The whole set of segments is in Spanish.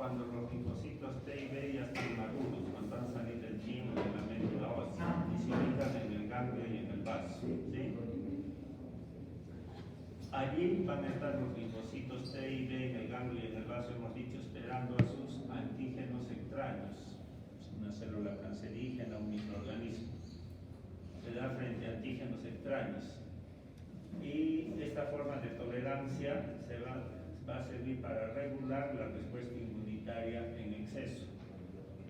cuando los linfocitos T y B ya están maduros, cuando han salido del timo de la médula ósea y se ubican en el ganglio y en el vaso, ¿sí? Allí van a estar los linfocitos T y B en el ganglio y en el vaso, hemos dicho, esperando a sus antígenos extraños. Es una célula cancerígena, un microorganismo. Se da frente a antígenos extraños. Y esta forma de tolerancia va a servir para regular la respuesta inmunitaria en exceso.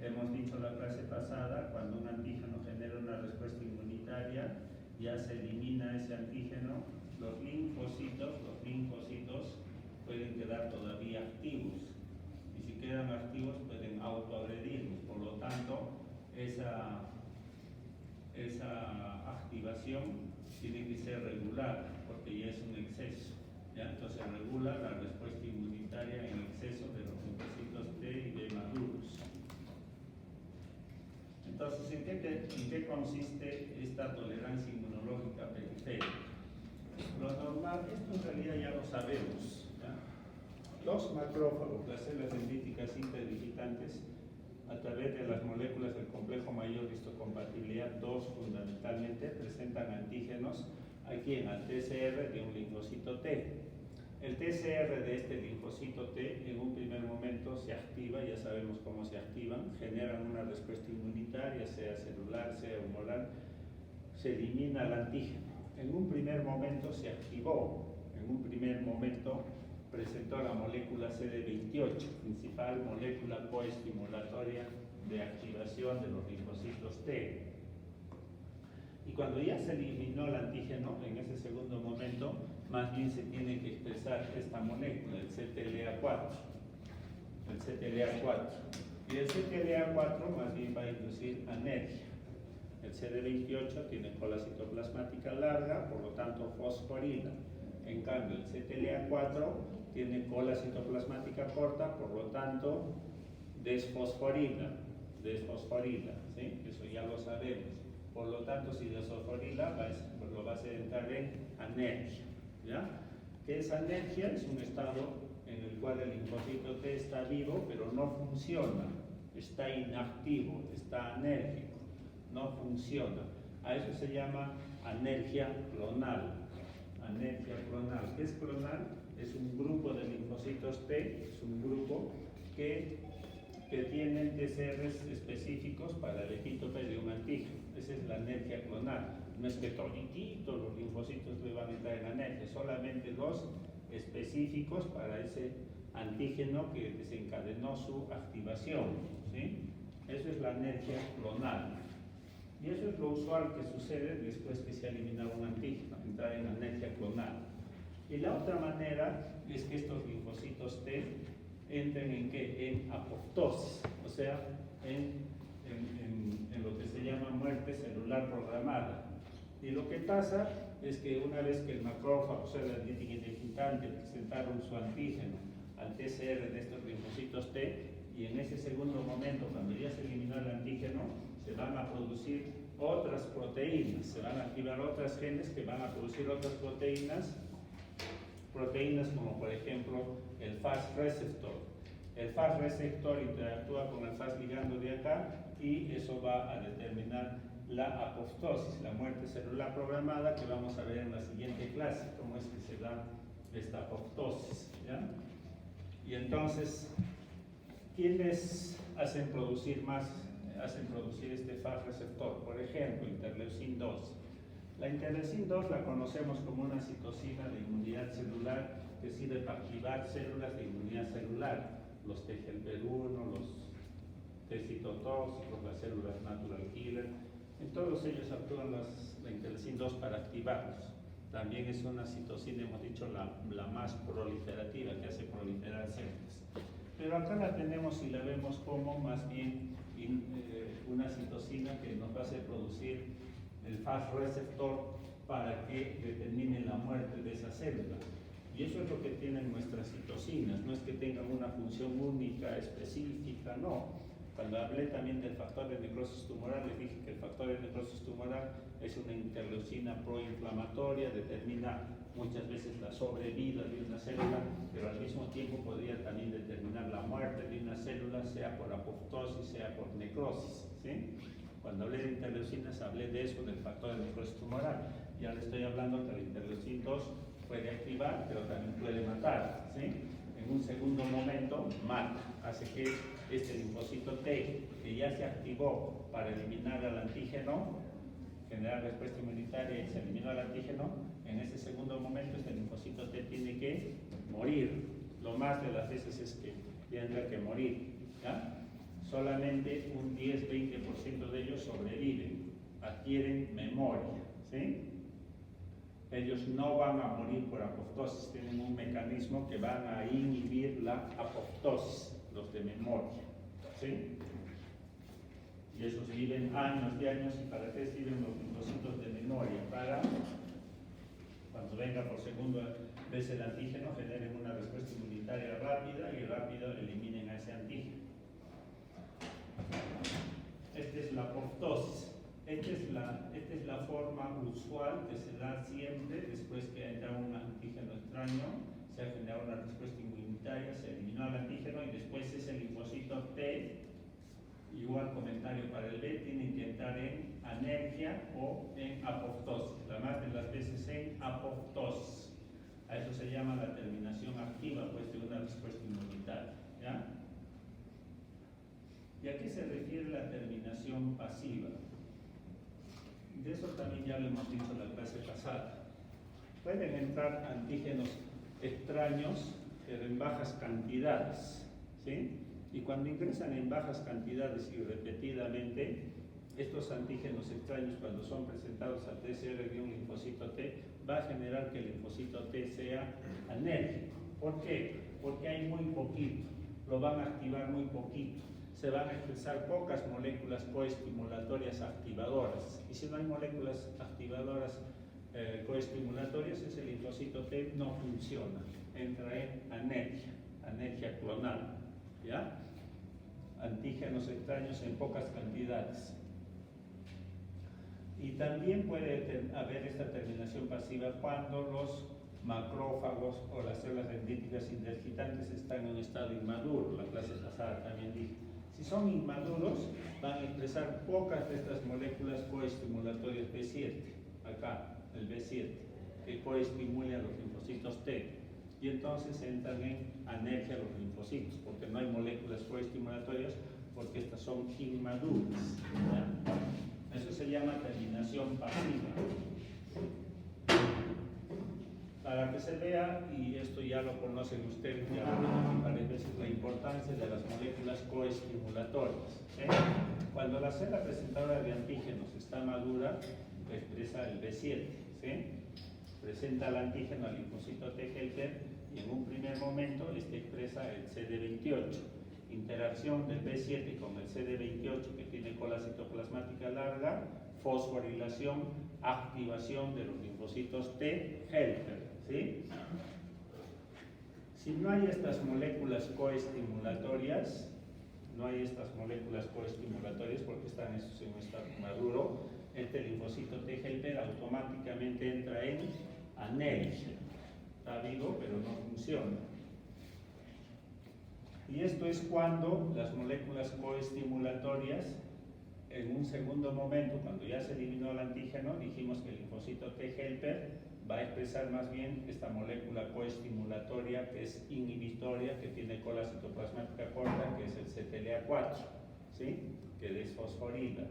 Hemos dicho la clase pasada, cuando un antígeno genera una respuesta inmunitaria, ya se elimina ese antígeno, los linfocitos pueden quedar todavía activos. Y si quedan activos pueden autoagredirnos. Por lo tanto, esa activación tiene que ser regular, porque ya es un exceso, ¿ya? Entonces regula la respuesta inmunitaria en exceso de los linfocitos T y B maduros. Entonces, ¿en qué consiste esta tolerancia inmunológica periférica? Lo normal, esto en realidad ya lo sabemos, ¿ya? Los macrófagos, las células dendríticas interdigitantes, a través de las moléculas del complejo mayor de histocompatibilidad 2 fundamentalmente, presentan antígenos aquí en el TCR de un linfocito T. El TCR de este linfocito T en un primer momento se activa, ya sabemos cómo se activan, generan una respuesta inmunitaria, sea celular, sea humoral, se elimina el antígeno. En un primer momento se activó, en un primer momento presentó la molécula CD28, principal molécula coestimulatoria de activación de los linfocitos T. Y cuando ya se eliminó el antígeno, en ese segundo momento, más bien se tiene que expresar esta molécula, el CTLA4. El CTLA4. Y el CTLA4 más bien va a inducir anergia. El CD28 tiene cola citoplasmática larga, por lo tanto fosforila. En cambio, el CTLA4 tiene cola citoplasmática corta, por lo tanto desfosforila, ¿sí? Eso ya lo sabemos. Por lo tanto, si desfosforila, lo va a hacer entrar en anergia, ¿ya? ¿Qué es anergia? Es un estado en el cual el linfocito T está vivo, pero no funciona, está inactivo, está anérgico, no funciona. A eso se llama anergia clonal. Anergia clonal. ¿Qué es clonal? Es un grupo de linfocitos T, es un grupo que tienen TCRs específicos para el epítope de un antígeno. Esa es la anergia clonal. No es que todititos los linfocitos le van a entrar en anergia, solamente los específicos para ese antígeno que desencadenó su activación, ¿sí? Eso es la anergia clonal. Y eso es lo usual que sucede después que se ha eliminado un antígeno, entrar en anergia clonal. Y la otra manera es que estos linfocitos T entren en ¿qué? En apoptosis, o sea, en lo que se llama muerte celular programada. Y lo que pasa es que una vez que el macrófago, o sea, la dendrítica interdigitante, presentaron su antígeno al TCR de estos linfocitos T, y en ese segundo momento, cuando ya se eliminó el antígeno, se van a producir otras proteínas, se van a activar otras genes que van a producir otras proteínas como por ejemplo el Fas receptor. El Fas receptor interactúa con el Fas ligando de acá y eso va a determinar la apoptosis, la muerte celular programada, que vamos a ver en la siguiente clase, cómo es que se da esta apoptosis, ¿ya? Y entonces, ¿quiénes hacen producir este Fas receptor? Por ejemplo, interleucin 2. La interleucin 2 la conocemos como una citocina de inmunidad celular que sirve para activar células de inmunidad celular, los TGLP1, los T citotóxicos, las células natural killer. En todos ellos actúan la interleucin 2 para activarlos. También es una citocina, hemos dicho, la más proliferativa, que hace proliferar células. Pero acá la tenemos y la vemos como más bien una citocina que nos va a hacer producir el Fas receptor para que determine la muerte de esa célula. Y eso es lo que tienen nuestras citocinas, no es que tengan una función única, específica, no. Cuando hablé también del factor de necrosis tumoral, les dije que el factor de necrosis tumoral es una interleucina proinflamatoria, determina muchas veces la sobrevida de una célula, pero al mismo tiempo podría también determinar la muerte de una célula, sea por apoptosis, sea por necrosis, ¿sí? Cuando hablé de interleucinas, hablé de eso, del factor de necrosis tumoral. Ya le estoy hablando que la interleucina 2 puede activar, pero también puede matar, ¿sí? En un segundo momento, mata, hace que este linfocito T, que ya se activó para eliminar al antígeno, generar respuesta inmunitaria y se eliminó al antígeno, en ese segundo momento este linfocito T tiene que morir. Lo más de las veces es que tendrá que morir, ¿ya? Solamente un 10-20% de ellos sobreviven, adquieren memoria, ¿sí? Ellos no van a morir por apoptosis, tienen un mecanismo que van a inhibir la apoptosis, los de memoria, ¿sí? Y esos viven años y años, y para qué sirven los linfocitos de memoria, para cuando venga por segunda vez el antígeno generen una respuesta inmunitaria rápida y rápido eliminen a ese antígeno. Esta es la apoptosis. Esta es la forma usual que se da siempre después que ha entrado un antígeno extraño, se ha generado una respuesta inmunitaria, se eliminó el antígeno y después ese linfocito T, igual comentario para el B, tiene que entrar en anergia o en apoptosis, la más de las veces en apoptosis. A eso se llama la terminación activa, pues, de una respuesta inmunitaria, ¿ya? ¿Y a qué se refiere la terminación pasiva? De eso también ya lo hemos dicho en la clase pasada. Pueden entrar antígenos extraños, pero en bajas cantidades, ¿sí? Y cuando ingresan en bajas cantidades y repetidamente, estos antígenos extraños, cuando son presentados al TCR de un linfocito T, va a generar que el linfocito T sea anérgico. ¿Por qué? Porque hay muy poquito, lo van a activar muy poquito. Se van a expresar pocas moléculas coestimulatorias activadoras. Y si no hay moléculas activadoras coestimulatorias, ese linfocito T no funciona. Entra en anergia clonal, ¿ya? Antígenos extraños en pocas cantidades. Y también puede haber esta terminación pasiva cuando los macrófagos o las células dendríticas intergitantes están en un estado inmaduro. La clase pasada también dije. Si son inmaduros, van a expresar pocas de estas moléculas coestimulatorias B7, acá, el B7, que coestimulan a los linfocitos T. Y entonces entran en anergia los linfocitos, porque no hay moléculas coestimulatorias, porque estas son inmaduras, ¿ya? Eso se llama terminación pasiva. Para que se vea, y esto ya lo conocen ustedes, ya lo han varias veces, la importancia de las moléculas coestimulatorias, ¿sí? Cuando la célula presentadora de antígenos está madura, expresa el B7, ¿sí? Presenta el antígeno al linfocito T helper y en un primer momento expresa el CD28. Interacción del B7 con el CD28 que tiene cola citoplasmática larga, fosforilación, activación de los linfocitos T helper, ¿sí? Si no hay estas moléculas coestimulatorias, porque están en un estado maduro, este linfocito T helper automáticamente entra en anergia. Está vivo, pero no funciona. Y esto es cuando las moléculas coestimulatorias, en un segundo momento, cuando ya se eliminó el antígeno, dijimos que el linfocito T helper va a expresar más bien esta molécula coestimulatoria que es inhibitoria, que tiene cola citoplasmática corta, que es el CTLA4, ¿sí? Que desfosforila.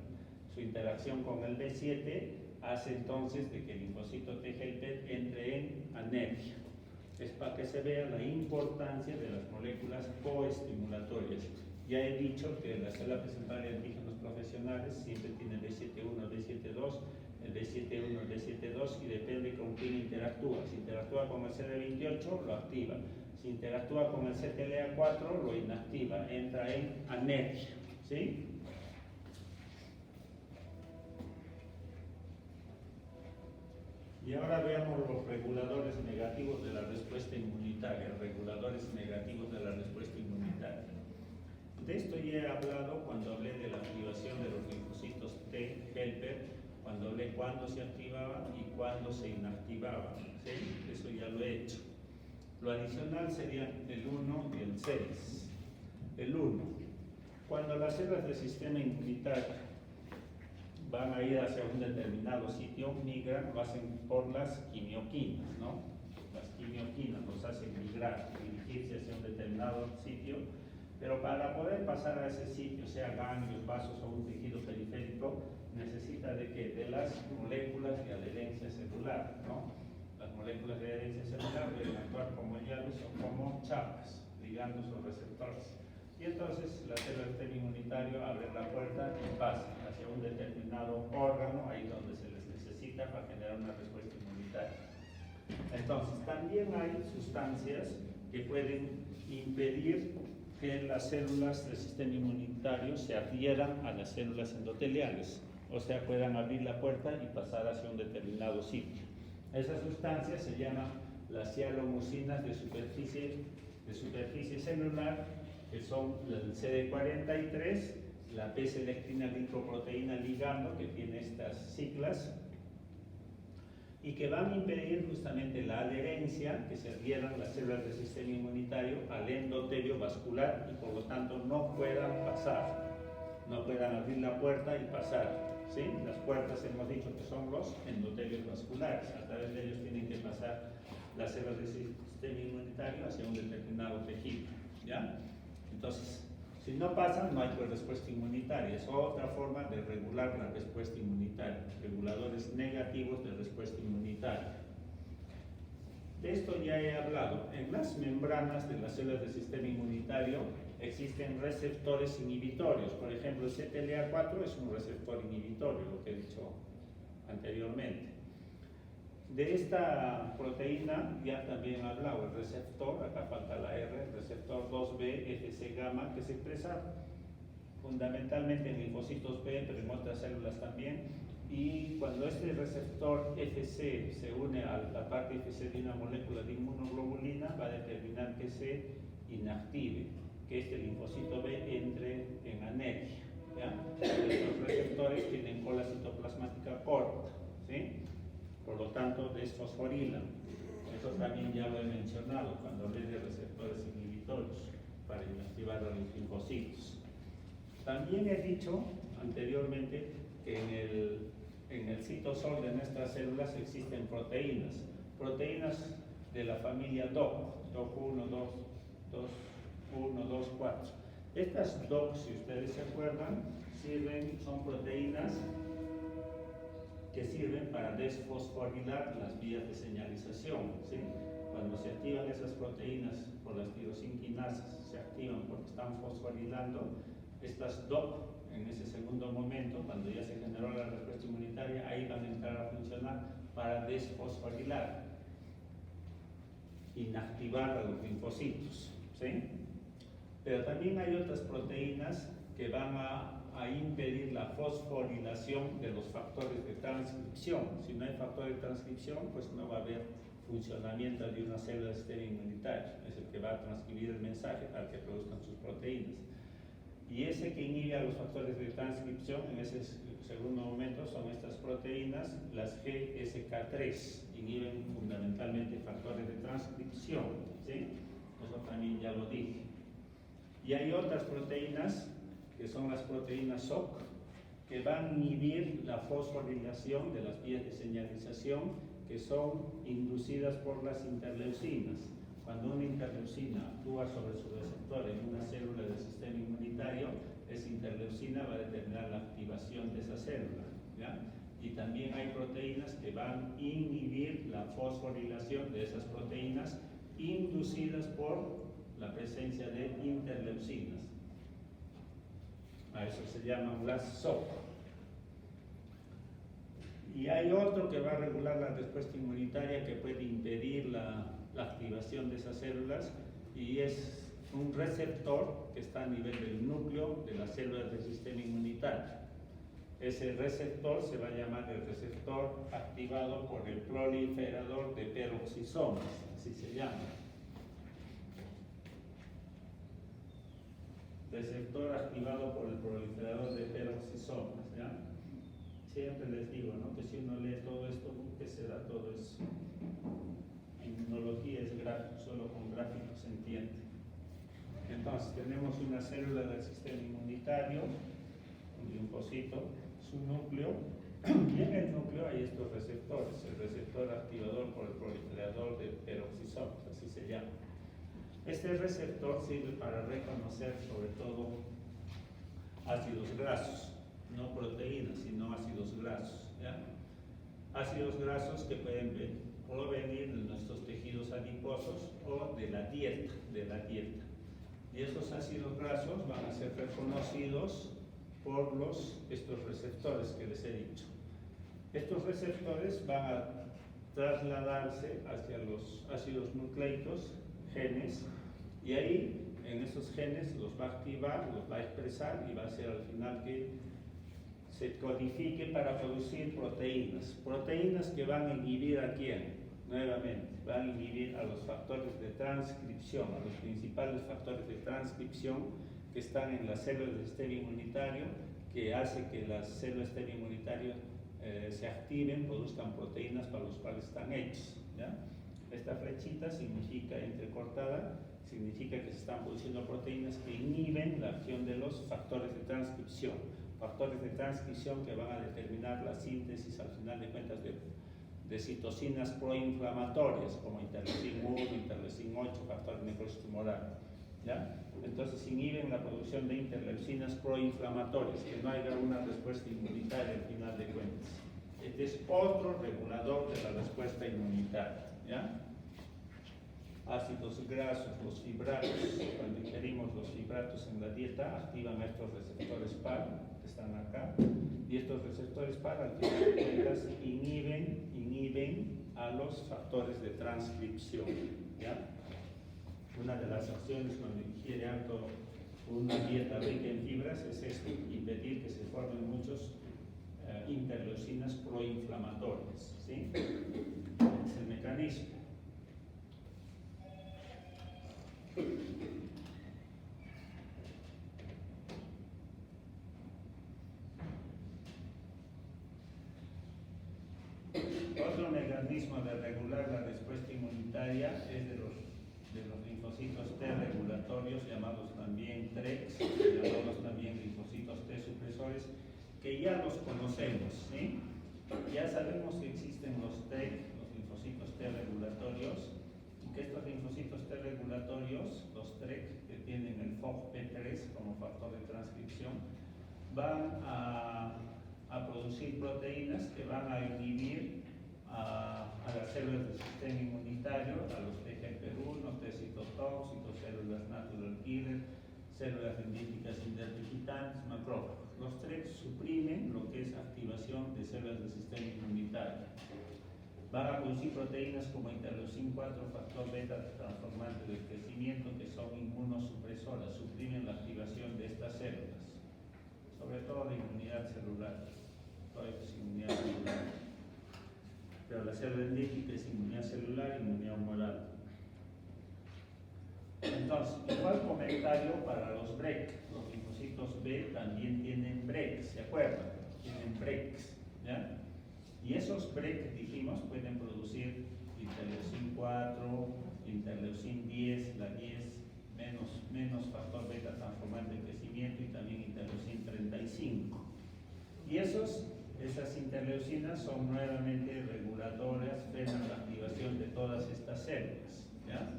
Su interacción con el B7 hace entonces de que el linfocito T helper entre en anergia. Es para que se vea la importancia de las moléculas coestimulatorias. Ya he dicho que la célula presentadora de antígenos profesionales siempre tiene el B7-1, B7-2, el B7-1, el B7-2 y depende con quién interactúa. Si interactúa con el CD28, lo activa. Si interactúa con el CTLA4, lo inactiva, entra en anergia, ¿sí? Y ahora veamos los reguladores negativos de la respuesta inmunitaria, reguladores negativos de la respuesta inmunitaria. de esto ya he hablado cuando hablé de la activación de los linfocitos T helper, cuando hablé cuándo se activaban y cuándo se inactivaban, ¿sí? Eso ya lo he hecho. Lo adicional sería el 1 y el 6. El 1, cuando las células del sistema inmunitario van a ir hacia un determinado sitio, migran, lo hacen por las quimioquinas, ¿no? Las quimioquinas los hacen migrar, dirigirse hacia un determinado sitio, pero para poder pasar a ese sitio, sea ganglios, vasos o un tejido periférico, necesita de qué? De las moléculas de adherencia celular, ¿no? Las moléculas de adherencia celular deben actuar como hilos o como chapas, ligandos o receptores. Y entonces la célula del sistema inmunitario abre la puerta y pasa hacia un determinado órgano, ahí donde se les necesita para generar una respuesta inmunitaria. Entonces, también hay sustancias que pueden impedir que las células del sistema inmunitario se adhieran a las células endoteliales, o sea, puedan abrir la puerta y pasar hacia un determinado sitio. Esas sustancias se llaman las cialomucinas de superficie celular, que son el CD43, la P-selectina glicoproteína ligando, que tiene estas siglas, y que van a impedir justamente la adherencia, que se adhieran las células del sistema inmunitario al endotelio vascular y por lo tanto no puedan pasar, no puedan abrir la puerta y pasar, ¿sí? Las puertas hemos dicho que son los endotelios vasculares, a través de ellos tienen que pasar las células del sistema inmunitario hacia un determinado tejido, ¿ya? Entonces, si no pasan, no hay pues respuesta inmunitaria. Es otra forma de regular la respuesta inmunitaria, reguladores negativos de respuesta inmunitaria. De esto ya he hablado. En las membranas de las células del sistema inmunitario existen receptores inhibitorios. Por ejemplo, el CTLA4 es un receptor inhibitorio, lo que he dicho anteriormente. De esta proteína ya también he hablado, el receptor, acá falta la R, el receptor 2B, Fc gamma, que se expresa fundamentalmente en linfocitos B, pero en otras células también. Y cuando este receptor Fc se une a la parte Fc de una molécula de inmunoglobulina, va a determinar que se inactive, que este linfocito B entre en aneria, ¿ya? Estos receptores tienen cola citoplasmática corta, ¿sí? Por lo tanto, desfosforilan. Eso también ya lo he mencionado cuando hablé de receptores inhibitorios para inactivar a los linfocitos. También he dicho anteriormente que en el citosol de nuestras células existen proteínas de la familia DOC, DOC1, 2, 4. Estas DOC, si ustedes se acuerdan, son proteínas que sirven para desfosforilar las vías de señalización, ¿sí? Cuando se activan esas proteínas por las tirosinquinasas, se activan porque están fosforilando, estas DOC en ese segundo momento, cuando ya se generó la respuesta inmunitaria, ahí van a entrar a funcionar para desfosforilar, inactivar a los linfocitos, ¿sí? Pero también hay otras proteínas que van a impedir la fosforilación de los factores de transcripción. Si no hay factor de transcripción, pues no va a haber funcionamiento de una célula del sistema inmunitario. Es el que va a transcribir el mensaje para que produzcan sus proteínas. Y ese que inhibe a los factores de transcripción, en ese segundo momento, son estas proteínas, las GSK3, inhiben fundamentalmente factores de transcripción, ¿sí? Eso también ya lo dije. Y hay otras proteínas que son las proteínas SOC, que van a inhibir la fosforilación de las vías de señalización, que son inducidas por las interleucinas. Cuando una interleucina actúa sobre su receptor en una célula del sistema inmunitario, esa interleucina va a determinar la activación de esa célula, ¿ya? Y también hay proteínas que van a inhibir la fosforilación de esas proteínas inducidas por la presencia de interleucinas. A eso se llaman las SOC. Y hay otro que va a regular la respuesta inmunitaria, que puede impedir la activación de esas células, y es un receptor que está a nivel del núcleo de las células del sistema inmunitario. Ese receptor se va a llamar el receptor activado por el proliferador de peroxisomas, así se llama. receptor activado por el proliferador de peroxisomas, ¿ya? Siempre les digo, ¿no?, que si uno lee todo esto, ¿qué será todo eso? Inmunología es gráfico, solo con gráficos se entiende. Entonces, tenemos una célula del sistema inmunitario, un linfocito, su núcleo, y en el núcleo hay estos receptores, el receptor activador por el proliferador de peroxisomas, así se llama. Este receptor sirve para reconocer sobre todo ácidos grasos, no proteínas, sino ácidos grasos, ¿ya? Ácidos grasos que pueden provenir de nuestros tejidos adiposos o de la dieta, Y esos ácidos grasos van a ser reconocidos por estos receptores que les he dicho. Estos receptores van a trasladarse hacia los ácidos nucleicos, genes, y ahí en esos genes los va a activar, los va a expresar y va a ser al final que se codifique para producir proteínas que van a inhibir a quién, nuevamente, van a inhibir a los factores de transcripción, a los principales factores de transcripción que están en las células del sistema inmunitario, que hace que las células del sistema inmunitario se activen, produzcan proteínas para los cuales están hechos, ¿ya? Esta flechita significa entrecortada, significa que se están produciendo proteínas que inhiben la acción de los factores de transcripción que van a determinar la síntesis al final de cuentas de citocinas proinflamatorias como interleucin 1, interleucin 8, factor de necrosis tumoral, ¿ya? Entonces inhiben la producción de interleucinas proinflamatorias, que no haya una respuesta inmunitaria al final de cuentas. Este es otro regulador de la respuesta inmunitaria, ¿ya? Ácidos grasos, los fibratos, cuando ingerimos los fibratos en la dieta, activan estos receptores PAR, que están acá, y estos receptores PAR al final de cuentas inhiben a los factores de transcripción, ¿ya? Una de las acciones cuando ingiere alto una dieta rica en fibras es esto, impedir que se formen muchos interleucinas proinflamatorias, ¿sí? Es el mecanismo. Otro mecanismo de regular la respuesta inmunitaria es de los linfocitos T regulatorios, llamados también TREX, llamados también linfocitos T supresores, que ya los conocemos, ¿sí? Ya sabemos que existen los TREC, los linfocitos T regulatorios, y que estos linfocitos T regulatorios, los TREC, que tienen el FOXP3 como factor de transcripción, van a producir proteínas que van a inhibir a las células del sistema inmunitario, a los TGP1, T-citotóxicos, células natural killer, células dendríticas interdigitantes, macrófagos. Los TREX suprimen lo que es activación de células del sistema inmunitario. Van a producir proteínas como interleucin 4, factor beta transformante del crecimiento, que son inmunosupresoras, suprimen la activación de estas células, sobre todo la inmunidad celular. Todo esto es inmunidad celular. Pero la célula dendrítica es inmunidad celular y inmunidad humoral. Entonces, igual comentario para los BREC. Los linfocitos B también tienen BREC, ¿se acuerdan? Tienen BRECs, ¿ya? Y esos BREC, dijimos, pueden producir interleucin 4, interleucin 10, la 10 menos factor beta transformante de crecimiento, y también interleucin 35. Y esas interleucinas son nuevamente reguladoras, frenan la activación de todas estas células, ¿ya?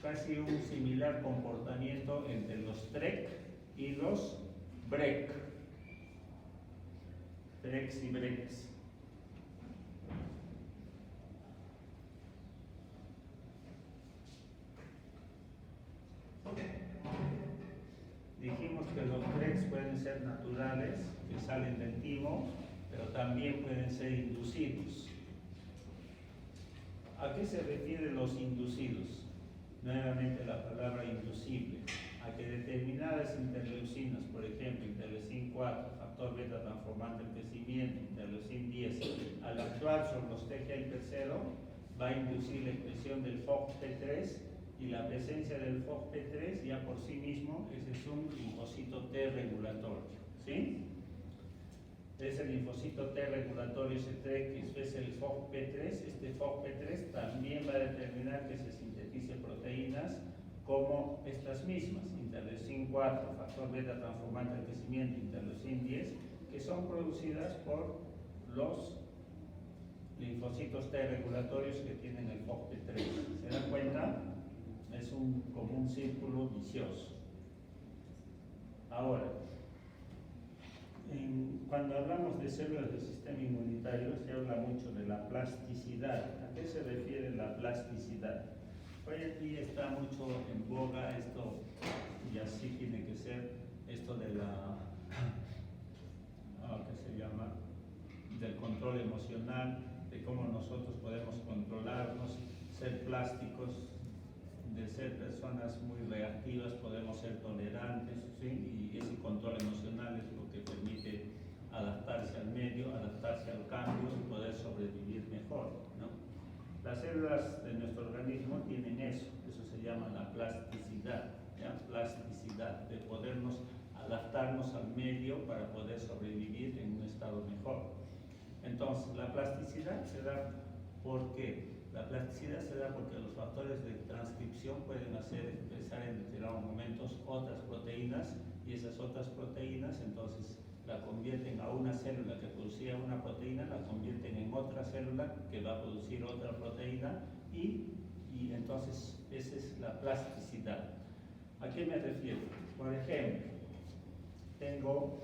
Casi un similar comportamiento entre los TREC y los BREC. TRECs y BRECs. Dijimos que los TRECs pueden ser naturales, que salen del timo, pero también pueden ser inducidos. ¿A qué se refieren los inducidos? Nuevamente la palabra inducible. A que determinadas interleucinas, por ejemplo, interleucin 4, factor beta transformante del crecimiento, interleucin 10, al actuar sobre los TGA-1, va a inducir la expresión del FOXP3 y la presencia del FOXP3 ya por sí mismo, ese es un linfocito T regulatorio, ¿sí? Es el linfocito T regulatorio, ese T que es el FOXP3. Este FOXP3 también va a determinar que se sintetice proteínas como estas mismas, interleucin 4, factor beta transformante del crecimiento, interleucin 10, que son producidas por los linfocitos T regulatorios que tienen el FOXP3. ¿Se dan cuenta? Es como un círculo vicioso. Ahora, cuando hablamos de células del sistema inmunitario se habla mucho de la plasticidad. ¿A qué se refiere la plasticidad? Hoy aquí está mucho en boga esto, y así tiene que ser, esto de la, ¿qué se llama? Del control emocional, de cómo nosotros podemos controlarnos, ser plásticos, de ser personas muy reactivas, podemos ser tolerantes, ¿sí? Y ese control emocional es lo que permite adaptarse al medio, adaptarse al cambio y poder sobrevivir mejor, ¿no? Las células de nuestro organismo tienen eso se llama la plasticidad, ¿ya? Plasticidad, de podernos adaptarnos al medio para poder sobrevivir en un estado mejor. Entonces, la plasticidad se da porque los factores de transcripción pueden expresar en determinados momentos otras proteínas, y esas otras proteínas entonces la convierten a una célula que producía una proteína, la convierten en otra célula que va a producir otra proteína, y entonces esa es la plasticidad. ¿A qué me refiero? Por ejemplo, tengo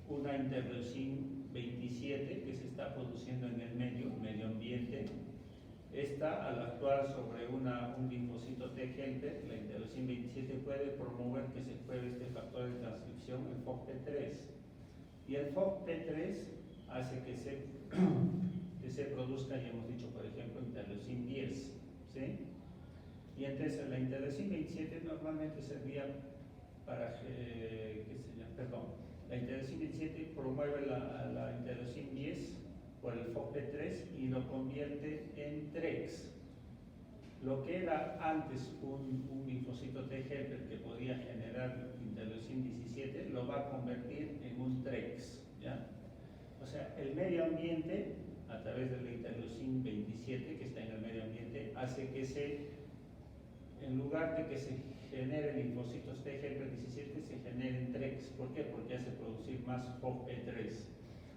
una interleucin 27 que se está produciendo en el medio ambiente. Esta, al actuar sobre un linfocito T helper, la interleucin 27 puede promover que se pruebe este factor de transcripción, el FOXP3. Y el FOXP3 hace que se produzca, ya hemos dicho, por ejemplo, interleucin 10, ¿sí? Y entonces la interleucin 27 normalmente servía para, la interleucin 27 promueve la interleucin 10 por el FOXP3 y lo convierte en TREX. Lo que era antes un linfocito T helper que podía generar interleucin 17, lo va a convertir en un TREX, ¿ya? O sea, el medio ambiente, a través de la interleucin 27 que está en el medio ambiente, hace que en lugar de que se generen linfocitos T helper 17, se generen TREX. ¿Por qué? Porque hace producir más FOXP3.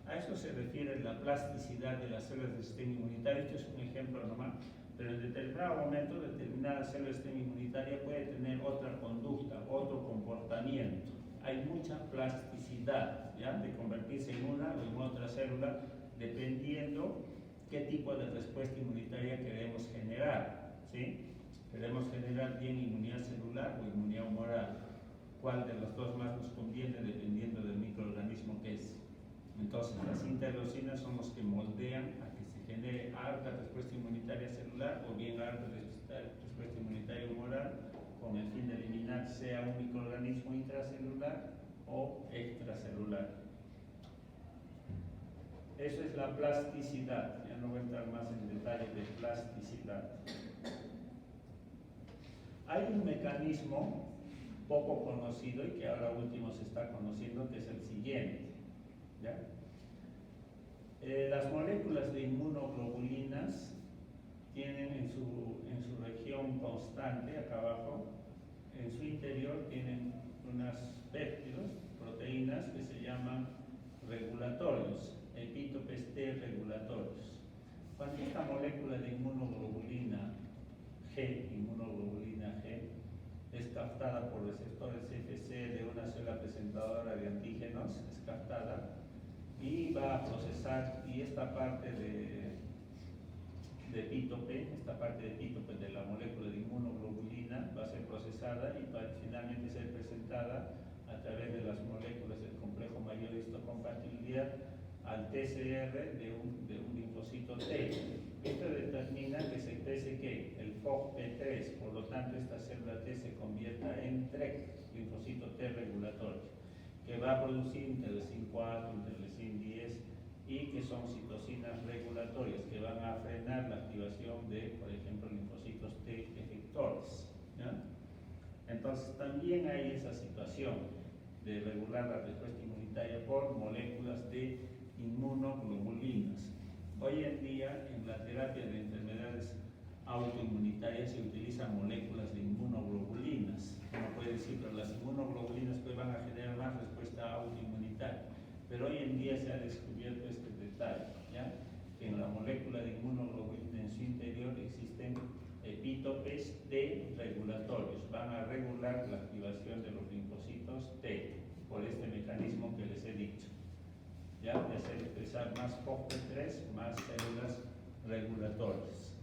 A eso se refiere la plasticidad de las células del sistema inmunitario. Esto es un ejemplo nomás, pero en determinado momento, determinada célula del sistema inmunitario puede tener otra conducta, otro comportamiento. Hay mucha plasticidad, ¿ya? De convertirse en una o en otra célula, dependiendo qué tipo de respuesta inmunitaria queremos generar, ¿sí? Queremos generar bien inmunidad celular o inmunidad humoral. ¿Cuál de los dos más nos conviene dependiendo del microorganismo que es? Entonces, las interleucinas son los que moldean a que se genere alta respuesta inmunitaria celular o bien alta respuesta inmunitaria humoral, con el fin de eliminar sea un microorganismo intracelular o extracelular. Eso es la plasticidad. Ya no voy a entrar más en detalle de plasticidad. Hay un mecanismo poco conocido y que ahora último se está conociendo, que es el siguiente, ¿ya? Las moléculas de inmunoglobulinas tienen en su región constante, acá abajo, en su interior tienen unos péptidos, proteínas que se llaman regulatorios, epítopes T regulatorios. Cuando esta molécula de inmunoglobulina G, es captada por receptores CFC de una célula presentadora de antígenos, es captada y va a procesar, y esta parte de epítope, de la molécula de inmunoglobulina va a ser procesada y va a finalmente ser presentada a través de las moléculas del complejo mayor de histocompatibilidad al TCR de un linfocito T. Esto determina que se exprese ¿qué? El FOXP3, por lo tanto esta célula T se convierta en TREC, linfocito T regulatorio, que va a producir interleucin 4, interleucin 10 y que son citocinas regulatorias que van a frenar la activación activación, de regular la respuesta inmunitaria por moléculas de inmunoglobulinas. Hoy en día, en la terapia de enfermedades autoinmunitarias se utilizan moléculas de inmunoglobulinas. Uno puede decir, pero las inmunoglobulinas pues van a generar más respuesta autoinmunitaria. Pero hoy en día se ha descubierto este detalle, ¿ya? Que en la molécula de inmunoglobulina en su interior existen epítopes T regulatorios. Van a regular la activación de los linfocitos T por este mecanismo que les he dicho. Ya de hacer expresar más POP3, más células regulatorias.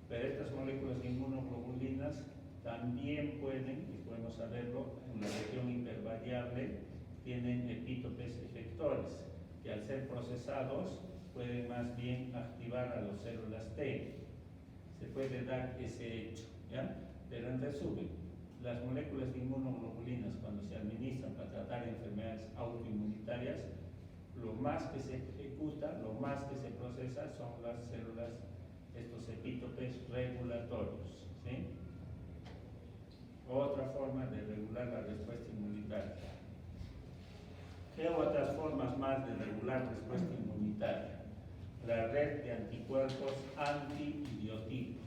Pero estas moléculas de inmunoglobulinas también pueden, y podemos saberlo, en la región hipervariable tienen epítopes efectores, que al ser procesados pueden más bien activar a las células T. Se puede dar ese hecho, ¿ya? Pero en resumen, las moléculas de inmunoglobulinas cuando se administran para tratar enfermedades autoinmunitarias, lo más que se ejecuta, lo más que se procesa son las células, estos epítopes regulatorios, ¿sí? Otra forma de regular la respuesta inmunitaria. ¿Qué otras formas más de regular respuesta inmunitaria? La red de anticuerpos anti-idiotipo.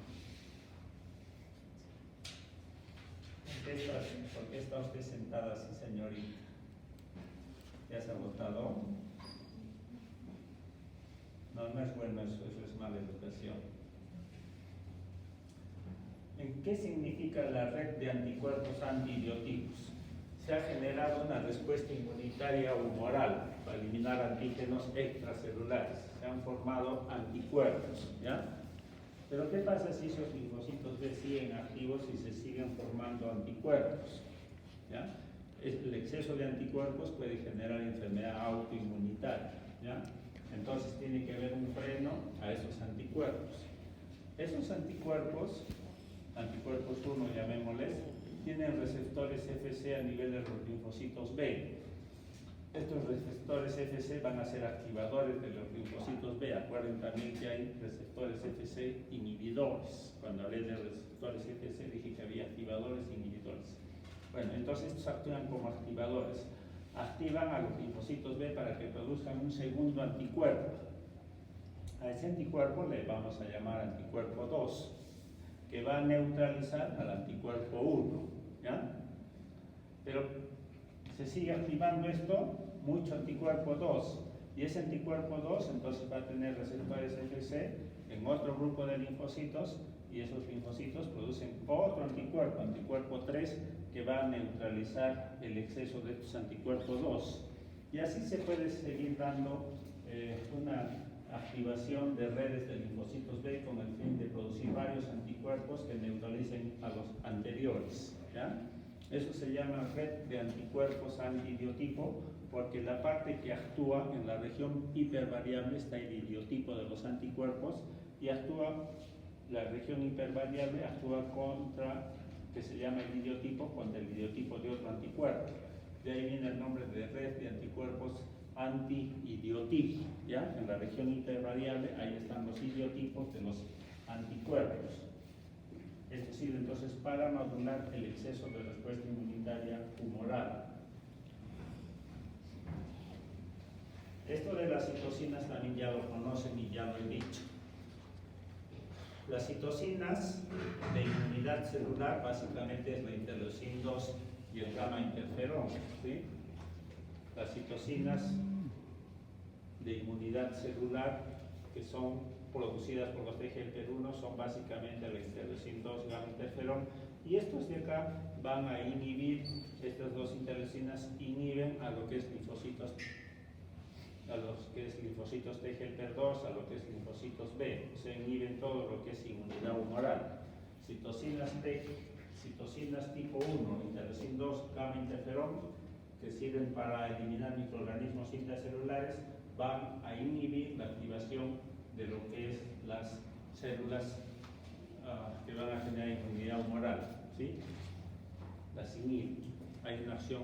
¿Por qué está usted sentada así, señorita? ¿Ya se ha agotado? No, no es bueno eso es mala educación. ¿Qué significa la red de anticuerpos antibióticos? Se ha generado una respuesta inmunitaria humoral para eliminar antígenos extracelulares. Se han formado anticuerpos, ¿ya? Pero ¿qué pasa si esos linfocitos B siguen activos y se siguen formando anticuerpos? ¿Ya? El exceso de anticuerpos puede generar enfermedad autoinmunitaria, ¿ya? Entonces tiene que haber un freno a esos anticuerpos. Esos anticuerpos 1 llamémosles, tienen receptores FC a nivel de los linfocitos B. Estos receptores FC van a ser activadores de los linfocitos B. Acuerden también que hay receptores FC inhibidores. Cuando hablé de receptores FC dije que había activadores e inhibidores. Bueno, entonces estos actúan como activadores. Activan a los linfocitos B para que produzcan un segundo anticuerpo. A ese anticuerpo le vamos a llamar anticuerpo 2, que va a neutralizar al anticuerpo 1, ¿ya? Pero se sigue activando esto, mucho anticuerpo 2, y ese anticuerpo 2 entonces va a tener receptores FC en otro grupo de linfocitos, y esos linfocitos producen otro anticuerpo, anticuerpo 3, que va a neutralizar el exceso de estos anticuerpos 2. Y así se puede seguir dando una activación de redes de linfocitos B con el fin de producir varios anticuerpos que neutralicen a los anteriores, ¿ya? Eso se llama red de anticuerpos antibiotipo, porque la parte que actúa en la región hipervariable está el idiotipo de los anticuerpos, y la región hipervariable actúa contra, que se llama el idiotipo, contra el idiotipo de otro anticuerpo. De ahí viene el nombre de red de anticuerpos anti-idiotipo, ¿ya? En la región hipervariable, ahí están los idiotipos de los anticuerpos. Es decir, entonces, para modular el exceso de respuesta inmunitaria humoral. Esto de las citocinas también ya lo conocen y ya lo he dicho. Las citocinas de inmunidad celular básicamente es la interleucin 2 y el gamma interferón, ¿sí? Las citocinas de inmunidad celular que son producidas por los TGF1 son básicamente la interleucin 2 y gamma interferón, y estos de acá van a inhibir, estas dos interleucinas inhiben a lo que es linfocitos, TGF2, a lo que es linfocitos B, se inhiben todo lo que es inmunidad humoral. Citocinas T, citocinas tipo 1, interleucin 2, gamma interferón, que sirven para eliminar microorganismos intracelulares, van a inhibir la activación de lo que es las células que van a generar inmunidad humoral, ¿sí? Las inhiben. Hay una acción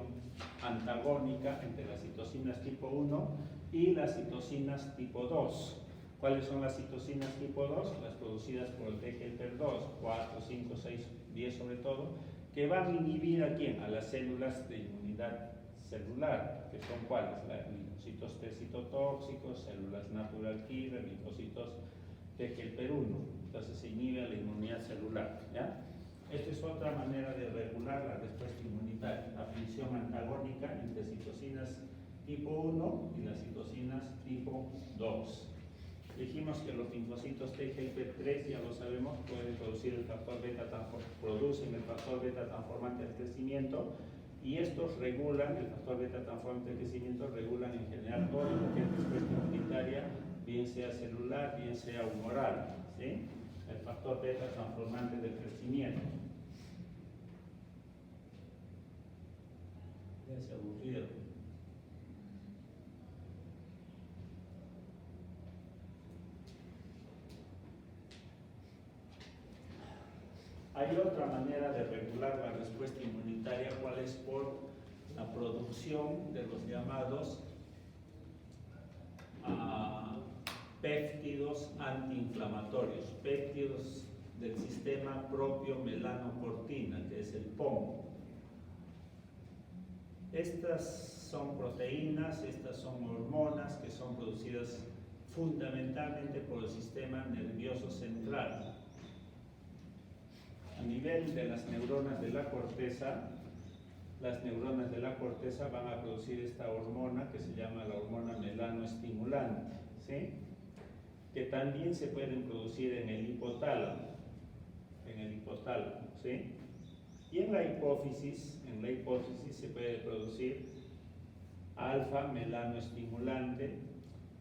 antagónica entre las citocinas tipo 1 y las citocinas tipo 2. ¿Cuáles son las citocinas tipo 2? Las producidas por el TGF2, 4, 5, 6, 10 sobre todo, que van a inhibir ¿a quién? A las células de inmunidad celular, que son ¿cuáles? Linfocitos T citotóxicos, células natural killer, linfocitos TGP1. Entonces se inhibe a la inmunidad celular, ¿ya? Esta es otra manera de regular la respuesta inmunitaria, la función antagónica entre citocinas tipo 1 y las citocinas tipo 2. Dijimos que los linfocitos TGP3, ya lo sabemos, pueden producir el factor beta, producen el factor beta transformante del crecimiento, y estos regulan, el factor beta transformante del crecimiento, regulan en general todo lo que es respuesta inmunitaria, bien sea celular, bien sea humoral, ¿sí? El factor beta transformante del crecimiento. Ya se aburrieron. Hay otra manera de regular la respuesta inmunitaria, cuál es por la producción de los llamados péptidos antiinflamatorios, péptidos del sistema propio melanocortina, que es el POM. Estas son proteínas, estas son hormonas que son producidas fundamentalmente por el sistema nervioso central. A nivel de las neuronas de la corteza, las neuronas de la corteza van a producir esta hormona que se llama la hormona melanoestimulante, ¿sí? Que también se pueden producir en el hipotálamo, ¿sí? Y en la hipófisis se puede producir alfa melanoestimulante,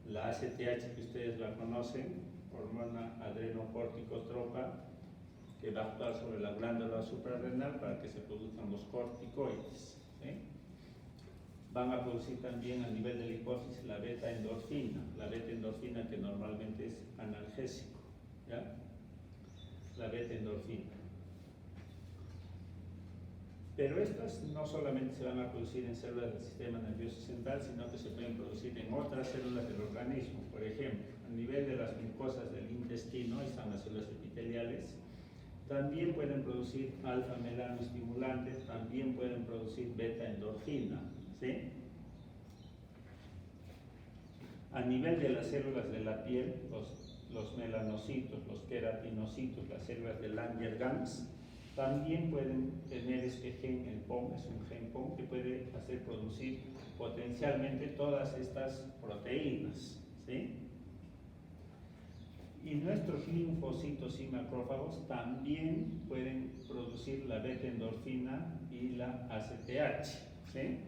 la ACTH que ustedes la conocen, hormona adrenocorticotropa, que va a actuar sobre la glándula suprarrenal para que se produzcan los corticoides, ¿sí? Van a producir también a nivel de la hipófisis la beta endorfina que normalmente es analgésico, ¿ya? La beta endorfina. Pero estas no solamente se van a producir en células del sistema nervioso central, sino que se pueden producir en otras células del organismo. Por ejemplo, a nivel de las mucosas del intestino, están las células epiteliales, también pueden producir alfa melanoestimulantes, también pueden producir beta endorfina, ¿sí? A nivel de las células de la piel, los melanocitos, los queratinocitos, las células de Langerhans, también pueden tener este gen, el POM, es un gen POM que puede hacer producir potencialmente todas estas proteínas, ¿sí? Y nuestros linfocitos y macrófagos también pueden producir la beta endorfina y la ACTH, ¿sí?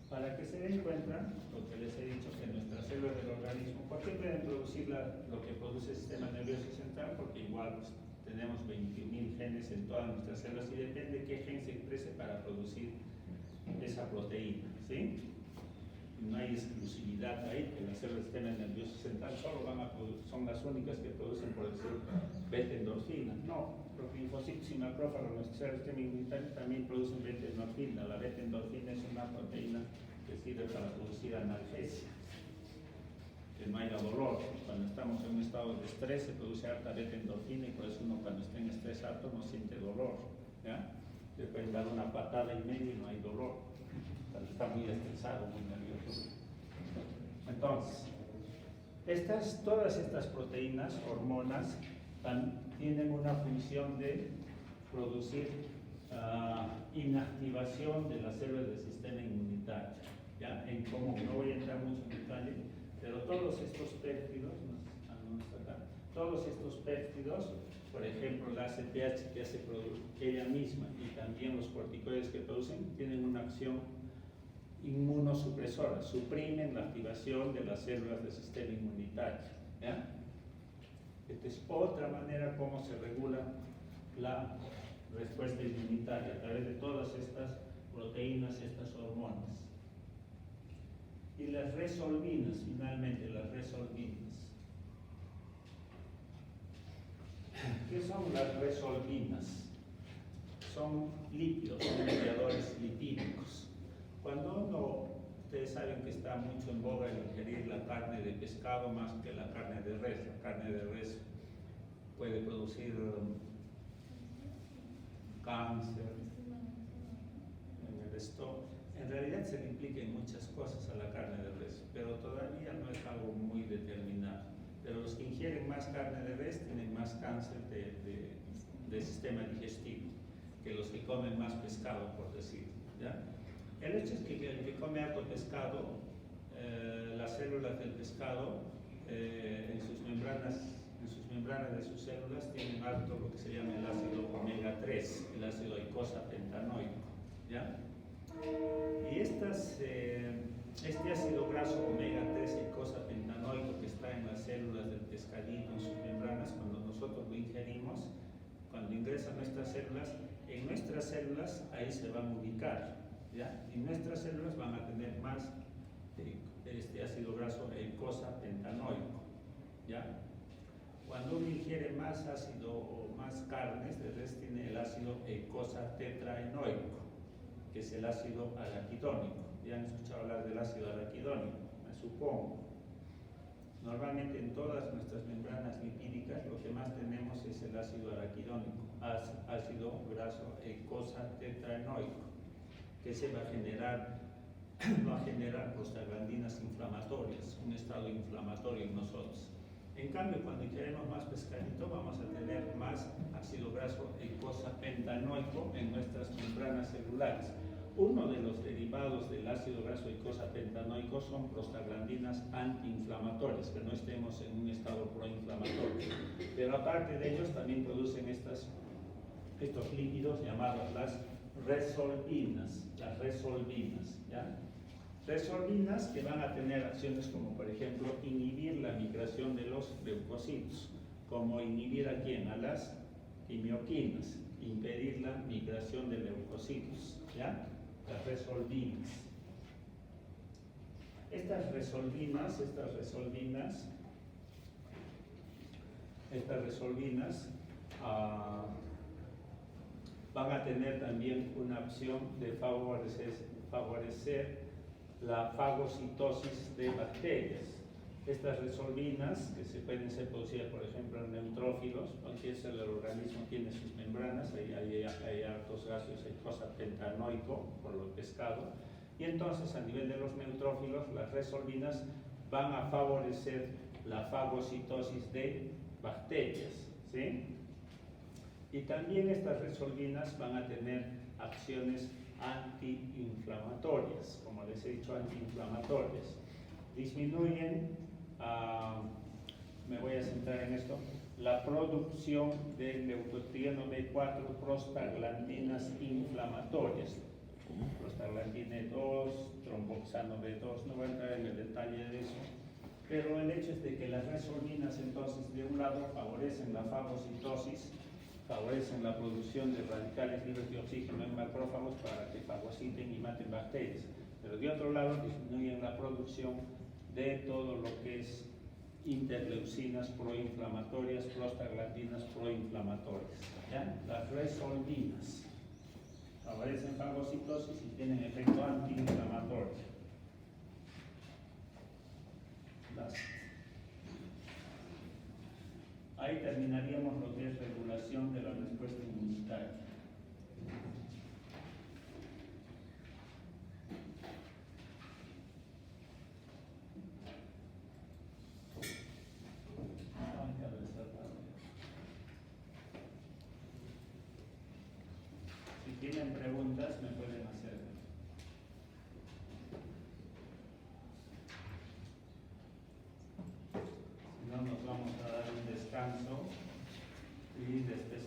Para que se den cuenta, lo que les he dicho, que nuestras células del organismo, ¿por qué pueden producir lo que produce el sistema nervioso central? Porque igual pues, tenemos 21.000 genes en todas nuestras células y depende de qué gen se exprese para producir esa proteína, ¿sí? No hay exclusividad ahí, que las células del sistema nervioso central solo son las únicas que producen, por decir, beta endorfina. No, los linfocitos y macrófagos, nuestras células del sistema inmunitario también producen beta endorfina. La beta endorfina es una proteína que sirve para producir analgesia, que no haya dolor. Cuando estamos en un estado de estrés se produce alta beta endorfina y por eso uno cuando está en estrés alto no siente dolor, ¿ya? Le pueden dar una patada y media y no hay dolor. Cuando está muy estresado, muy nervioso. Entonces, todas estas proteínas, hormonas, tienen una función de producir inactivación de las células del sistema inmunitario, ¿ya? En común, no voy a entrar mucho en detalle, pero todos estos péptidos, por ejemplo la ACTH que hace ella misma y también los corticoides que producen, tienen una acción inmunosupresora, suprimen la activación de las células del sistema inmunitario, ¿ya? Esta es otra manera como se regula la respuesta inmunitaria, a través de todas estas proteínas, estas hormonas. Y las resolvinas, finalmente, las resolvinas. ¿Qué son las resolvinas? Son lípidos, son mediadores lipídicos. Ustedes saben que está mucho en boga el ingerir la carne de pescado más que la carne de res. La carne de res puede producir cáncer, cáncer en el estómago. En realidad se le implican muchas cosas a la carne de res, pero todavía no es algo muy determinado. Pero los que ingieren más carne de res tienen más cáncer de sistema digestivo que los que comen más pescado, por decirlo, ¿ya? El hecho es que el que come harto pescado, las células del pescado, en sus membranas de sus células tienen alto lo que se llama el ácido omega 3, el ácido eicosapentanoico, ¿ya? Y este ácido graso omega 3 eicosapentanoico que está en las células del pescadito, en sus membranas, cuando nosotros lo ingerimos, cuando ingresa a nuestras células, en nuestras células ahí se van a ubicar, ¿ya? Y nuestras células van a tener más de este ácido graso eicosapentanoico, ¿ya? Cuando uno ingiere más ácido o más carnes de res, tiene el ácido eicosatetraenoico, que es el ácido araquidónico. Ya han escuchado hablar del ácido araquidónico, me supongo. Normalmente en todas nuestras membranas lipídicas lo que más tenemos es el ácido araquidónico, ácido graso eicosatetraenoico, que se va a generar prostaglandinas inflamatorias, un estado inflamatorio en nosotros. En cambio, cuando ingerimos más pescadito, vamos a tener más ácido graso eicosapentanoico en nuestras membranas celulares. Uno de los derivados del ácido graso eicosapentanoico son prostaglandinas antiinflamatorias, que no estemos en un estado proinflamatorio. Pero aparte de ellos, también producen estos lípidos llamados las resolvinas, ¿ya? Resolvinas que van a tener acciones como, por ejemplo, inhibir la migración de los leucocitos, como inhibir a quién, a las quimioquinas, impedir la migración de leucocitos, ¿ya? Las resolvinas. Estas resolvinas van a tener también una opción de favorecer la fagocitosis de bacterias. Estas resolvinas, que se pueden ser producidas, por ejemplo, en neutrófilos, cualquier célula del organismo tiene sus membranas, hay hartos gases eicosapentanoico por lo pescado, y entonces a nivel de los neutrófilos, las resolvinas van a favorecer la fagocitosis de bacterias, ¿sí? Y también estas resolvinas van a tener acciones antiinflamatorias, como les he dicho, antiinflamatorias. Disminuyen, me voy a centrar en esto, la producción de leucotrieno B4, prostaglandinas inflamatorias, prostaglandina 2, tromboxano B2, no voy a entrar en el detalle de eso, pero el hecho es de que las resolvinas entonces de un lado favorecen la fagocitosis, favorecen la producción de radicales libres de oxígeno en macrófagos para que fagociten y maten bacterias, pero de otro lado disminuyen la producción de todo lo que es interleucinas proinflamatorias, prostaglandinas proinflamatorias, ¿ya? Las resolvinas favorecen fagocitosis y tienen efecto antiinflamatorio. Ahí terminaríamos lo que es regulación de la respuesta inmunitaria. Si tienen preguntas, me pueden hacer. Si no, nos vamos a dar un descanso y después